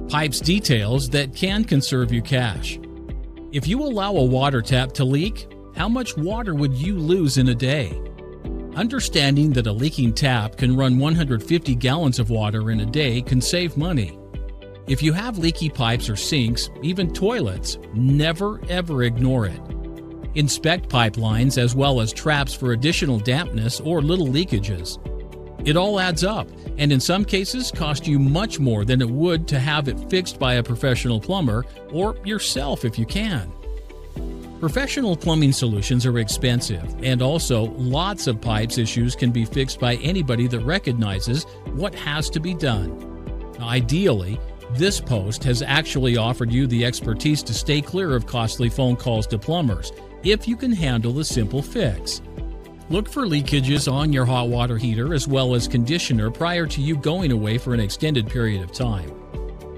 Pipes details that can conserve you cash. If you allow a water tap to leak, how much water would you lose in a day? Understanding that a leaking tap can run 150 gallons of water in a day can save money. If you have leaky pipes or sinks, even toilets, never ever ignore it. Inspect pipelines as well as traps for additional dampness or little leakages. It all adds up, and in some cases cost you much more than it would to have it fixed by a professional plumber or yourself if you can. Professional plumbing solutions are expensive, and also lots of pipes issues can be fixed by anybody that recognizes what has to be done. Ideally, this post has actually offered you the expertise to stay clear of costly phone calls to plumbers if you can handle the simple fix. Look for leakages on your hot water heater as well as conditioner prior to you going away for an extended period of time.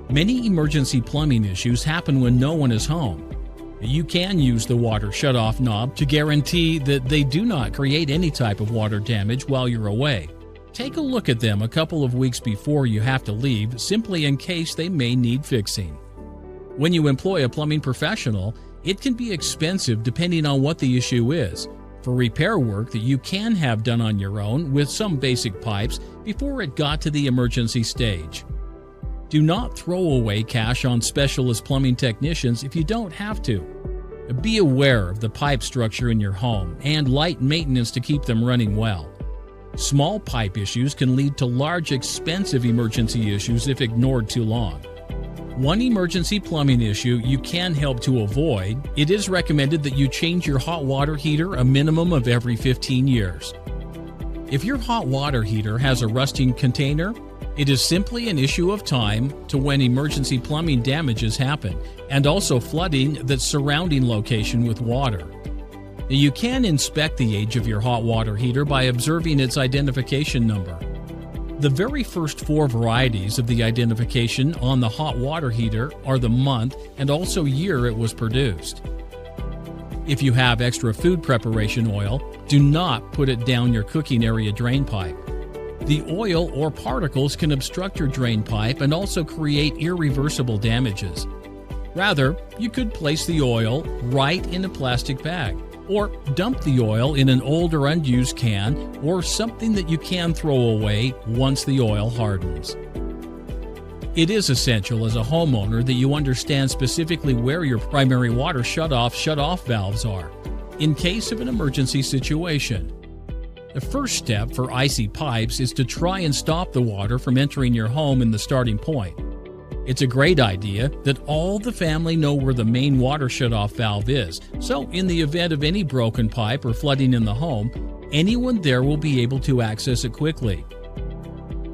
Many emergency plumbing issues happen when no one is home. You can use the water shutoff knob to guarantee that they do not create any type of water damage while you're away. Take a look at them a couple of weeks before you have to leave, simply in case they may need fixing. When you employ a plumbing professional, it can be expensive depending on what the issue is. For repair work that you can have done on your own with some basic pipes before it got to the emergency stage. Do not throw away cash on specialist plumbing technicians if you don't have to. Be aware of the pipe structure in your home and light maintenance to keep them running well. Small pipe issues can lead to large, expensive emergency issues if ignored too long. One emergency plumbing issue you can help to avoid: it is recommended that you change your hot water heater a minimum of every 15 years. If your hot water heater has a rusting container, it is simply an issue of time to when emergency plumbing damages happen, and also flooding that's surrounding location with water. You can inspect the age of your hot water heater by observing its identification number. The very first 4 varieties of the identification on the hot water heater are the month and also year it was produced. If you have extra food preparation oil, do not put it down your cooking area drain pipe. The oil or particles can obstruct your drain pipe and also create irreversible damages. Rather, you could place the oil right in a plastic bag, or dump the oil in an old or unused can or something that you can throw away once the oil hardens. It is essential as a homeowner that you understand specifically where your primary water shut-off valves are, in case of an emergency situation. The first step for icy pipes is to try and stop the water from entering your home in the starting point. It's a great idea that all the family know where the main water shutoff valve is, so in the event of any broken pipe or flooding in the home, anyone there will be able to access it quickly.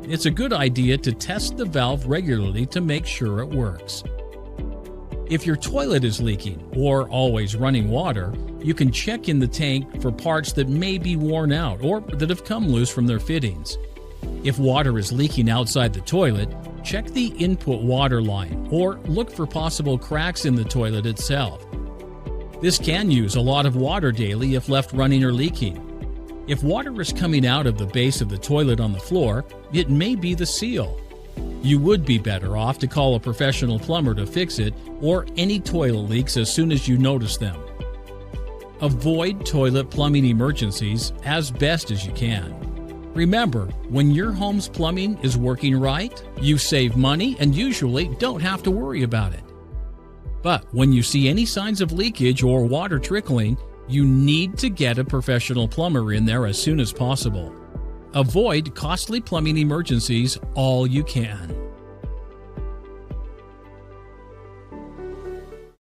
It's a good idea to test the valve regularly to make sure it works. If your toilet is leaking or always running water, you can check in the tank for parts that may be worn out or that have come loose from their fittings. If water is leaking outside the toilet, check the input water line or look for possible cracks in the toilet itself. This can use a lot of water daily if left running or leaking. If water is coming out of the base of the toilet on the floor, it may be the seal. You would be better off to call a professional plumber to fix it or any toilet leaks as soon as you notice them. Avoid toilet plumbing emergencies as best as you can. Remember, when your home's plumbing is working right, you save money and usually don't have to worry about it. But when you see any signs of leakage or water trickling, you need to get a professional plumber in there as soon as possible. Avoid costly plumbing emergencies all you can.